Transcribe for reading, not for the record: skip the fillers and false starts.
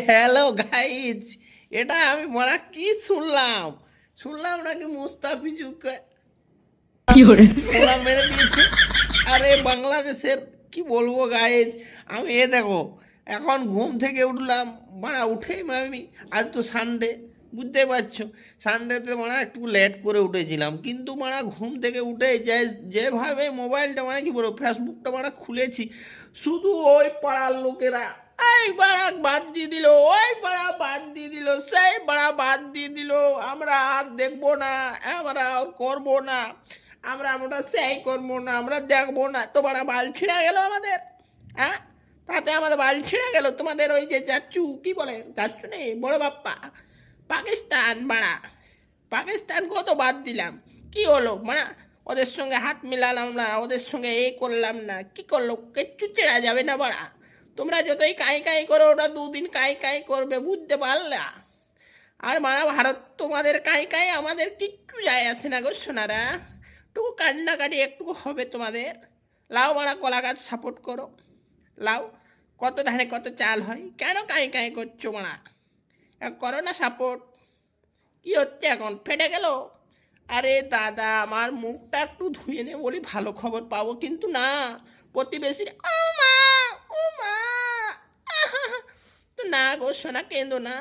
Hello guys, এটা আমি মারা কি শুনলাম নাকি মুস্তাফিজুরকে ওরা মেরে দিয়েছে। আরে বাংলাদেশের কি বলবো গাইজ, আমি দেখো এখন ঘুম থেকে উঠলাম, মানে উঠেই আমি আজ তো সানডে, বুঝতে পারছো, সানডেতে মানে একটু লেট করে উঠেছিলাম, কিন্তু মানে ঘুম থেকে উঠে যেভাবে মোবাইলটা মানে কি বলবো ফেসবুকটা মানে খুলেছি, শুধু ওই পাড়ার লোকেরা এই বাড়া বাদ দিয়ে দিল, ওই বাড়া বাদ দিয়ে দিল, সেই বাড়া বাদ দিয়ে দিল, আমরা আর দেখবো না, আমরা আর করবো না, আমরা সেই করবো না, আমরা দেখবো না, তো বাড়া বাল ছিঁড়া গেল আমাদের। হ্যাঁ, তাতে আমাদের বাল ছিঁড়া গেল। তোমাদের ওই যে চাচ্চু কি বলে, চাচ্চু নেই বড় বাপ্পা, পাকিস্তান বাড়া, পাকিস্তান কত বাদ দিলাম, কি হলো মানে ওদের সঙ্গে হাত মিলালাম না, ওদের সঙ্গে এই করলাম না, কি করলো, কিচ্ছু চেরা যাবে না বাড়া। তোমরা যতই কাই কাই করো, ওটা দুদিন কাই কাই করবে, বুঝতে পারলা? আর মারা ভারত তোমাদের কাই কাই, আমাদের কিচ্ছু যায় আসে না গো সোনারা, একটু কান্নাকাটি একটু হবে তোমাদের। লাও মারা কলা গাছ সাপোর্ট করো, লাও, কত ধানে কত চাল হয়, কেন কাই কাই করছো মারা, করো না সাপোর্ট। কি হচ্ছে এখন, ফেটে গেল? আরে দাদা, আমার মুখটা একটু ধুয়ে নে বলি ভালো খবর পাবো, কিন্তু না, প্রতিবেশীর ও মা, ও মা, আহা! তো না গো সোনা, কেঁদো না।